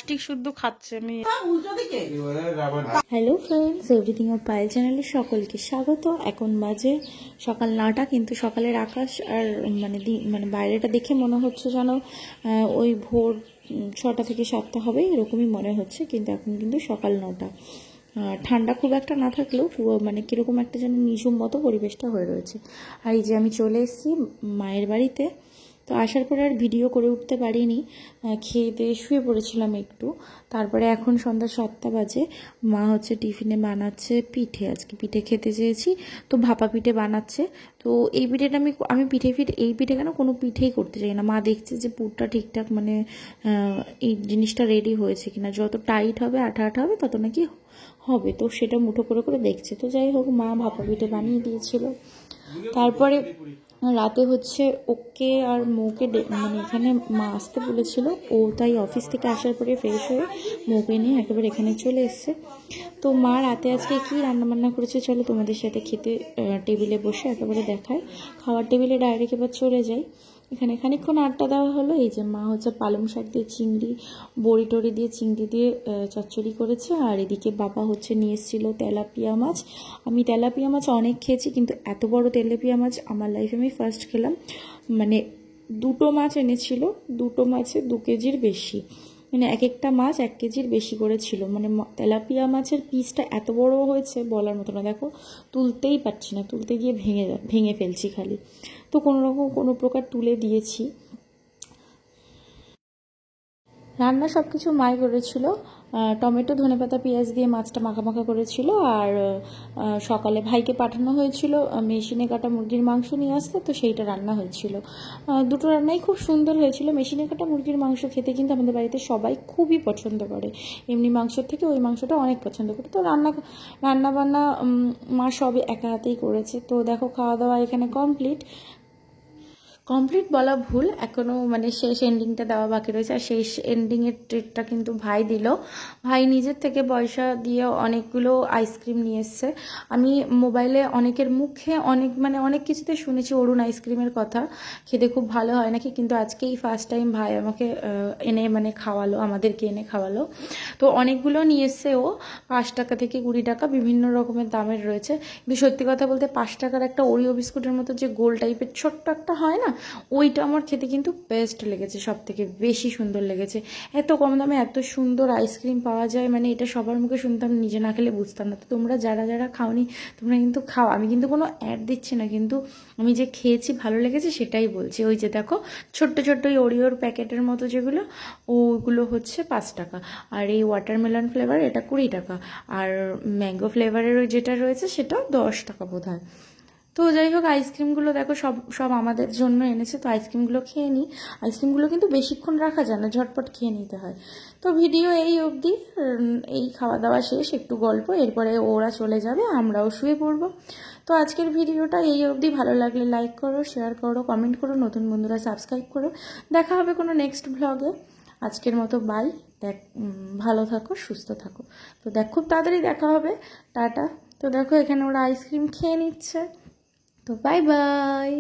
Plastic শুদ্ধ খাচ্ছে। আমি hello friends, everything of Payel চ্যানেলে সকলকে স্বাগত। এখন বাজে সকাল 9টা, কিন্তু সকালের আকাশ আর মানে বাইরেটা দেখে মনে হচ্ছে যেন ওই ভোর 6টা থেকে 7টা হবে, এরকমই মনে হচ্ছে। কিন্তু এখন কিন্তু সকাল 9টা। ঠান্ডা খুব একটা না থাকলেও মানে কীরকম একটা যেন নিঝুম মতো পরিবেশটা হয়ে রয়েছে। আর এই যে আমি চলে এসেছি মায়ের বাড়িতে। তো আসার পরে আর ভিডিও করে উঠতে পারিনি, খেয়ে দিয়ে শুয়ে পড়েছিলাম একটু। তারপরে এখন সন্ধ্যা 7টা বাজে, মা হচ্ছে টিফিনে বানাচ্ছে পিঠে। আজকে পিঠে খেতে চেয়েছি, তো ভাপা পিঠে বানাচ্ছে। তো এই পিঠেটা আমি এই পিঠে কেন কোনো পিঠেই করতে চাই না। মা দেখছে যে পুরটা ঠিকঠাক মানে এই জিনিসটা রেডি হয়েছে কিনা, যত টাইট হবে আঠা আঠা হবে তত নাকি হবে। তো সেটা মুঠো করে করে দেখছে। তো যাই হোক, মা ভাপা পিঠে বানিয়ে দিয়েছিল। তারপরে রাতে হচ্ছে ওকে আর মৌকে মানে এখানে মা আসতে বলেছিল, ও তাই অফিস থেকে আসার পরে ফ্রেশ হয়ে মৌকে নিয়ে একেবারে এখানে চলে এসছে। তো মা রাতে আজকে কী রান্নাবান্না করেছে চলো তোমাদের সাথে খেতে টেবিলে বসে একেবারে দেখায়। খাওয়ার টেবিলে ডাইরেক্ট এবার চলে যাই। এখানে খানিকক্ষণ আড্ডা দেওয়া হলো। এই যে মা হচ্ছে পালং শাক দিয়ে চিংড়ি, বড়ি টড়ি দিয়ে চিংড়ি দিয়ে চচ্চড়ি করেছে। আর এদিকে বাবা হচ্ছে নিয়ে এসেছিলো তেলাপিয়া মাছ। আমি তেলাপিয়া মাছ অনেক খেয়েছি, কিন্তু এত বড় তেলাপিয়া মাছ আমার লাইফে আমি ফার্স্ট খেলাম। মানে দুটো মাছ এনেছিল, দুটো মাছে 2 কেজির বেশি, মানে এক একটা মাছ 1 কেজির বেশি করে ছিল। মানে তেলাপিয়া মাছের পিসটা এত বড় হয়েছে বলার মতো না। দেখো তুলতেই পারছি না, তুলতে গিয়ে ভেঙে ফেলছি খালি। তো কোনো প্রকার তুলে দিয়েছি। রান্না সব কিছু মাই করেছিল। টমেটো ধনেপাতা পেঁয়াজ দিয়ে মাছটা মাখা করেছিল। আর সকালে ভাইকে পাঠানো হয়েছিল মেশিনে কাটা মুরগির মাংস নিয়ে আসতে, তো সেইটা রান্না হয়েছিল। দুটো রান্নাই খুব সুন্দর হয়েছিল। মেশিনে কাটা মুরগির মাংস খেতে কিন্তু আমাদের বাড়িতে সবাই খুবই পছন্দ করে, এমনি মাংসর থেকে ওই মাংসটা অনেক পছন্দ করে। তো রান্না বান্না মা সবই একা হাতেই করেছে। তো দেখো খাওয়া দাওয়া এখানে কমপ্লিট বলা ভুল, এখনও মানে শেষ এন্ডিংটা দেওয়া বাকি রয়েছে। আর শেষ এন্ডিংয়ের ট্রিটটা কিন্তু ভাই দিল। ভাই নিজের থেকে পয়সা দিয়ে অনেকগুলো আইসক্রিম নিয়ে এসছে। আমি মোবাইলে অনেকের মুখে অনেক কিছুতে শুনেছি অরুণ আইসক্রিমের কথা, খেতে খুব ভালো হয় নাকি, কিন্তু আজকেই ফার্স্ট টাইম ভাই আমাকে এনে খাওয়ালো, আমাদেরকে এনে খাওয়ালো। তো অনেকগুলো নিয়ে এসছে ও, 5 টাকা থেকে 20 টাকা বিভিন্ন রকমের দামের রয়েছে। কিন্তু সত্যি কথা বলতে 5 টাকার একটা ওরিও বিস্কুটের মতো যে গোল টাইপের ছোট্ট একটা হয় না, ওইটা আমার খেতে কিন্তু বেস্ট লেগেছে, সব থেকে বেশি সুন্দর লেগেছে। এত কম দামে এত সুন্দর আইসক্রিম পাওয়া যায়, মানে এটা সবার মুখে শুনতাম, নিজে না খেলে বুঝতাম না। তো তোমরা যারা খাওনি তোমরা কিন্তু খাও। আমি কিন্তু কোনো অ্যাড দিচ্ছি না, কিন্তু আমি যে খেয়েছি ভালো লেগেছে সেটাই বলছি। ওই যে দেখো ছোট্ট ওই ওরিওর প্যাকেটের মতো যেগুলো, ওগুলো হচ্ছে 5 টাকা। আর এই ওয়াটারমেলন ফ্লেভার এটা 20 টাকা। আর ম্যাঙ্গো ফ্লেভারের যেটা রয়েছে সেটা 10 টাকা বোধ হয়। তো যাই হোক, আইসক্রিমগুলো দেখো সব আমাদের জন্য এনেছে। তো আইসক্রিমগুলো খেয়ে নিই। আইসক্রিমগুলো কিন্তু বেশিক্ষণ রাখা যায় না, ঝটপট খেয়ে নিতে হয়। তো ভিডিও এই অবধি, এই খাওয়া দাওয়া শেষ, একটু গল্প, এরপরে ওরা চলে যাবে, আমরাও শুয়ে পড়বো। তো আজকের ভিডিওটা এই অবধি। ভালো লাগলে লাইক করো, শেয়ার করো, কমেন্ট করো, নতুন বন্ধুরা সাবস্ক্রাইব করো। দেখা হবে কোনো নেক্সট ব্লগে। আজকের মতো বাই। ভালো থাকো, সুস্থ থাকো। তো খুব তাড়াতাড়ি দেখা হবে। টাটা। তো দেখো এখানে ওরা আইসক্রিম খেয়ে নিচ্ছে। তো বাই বাই।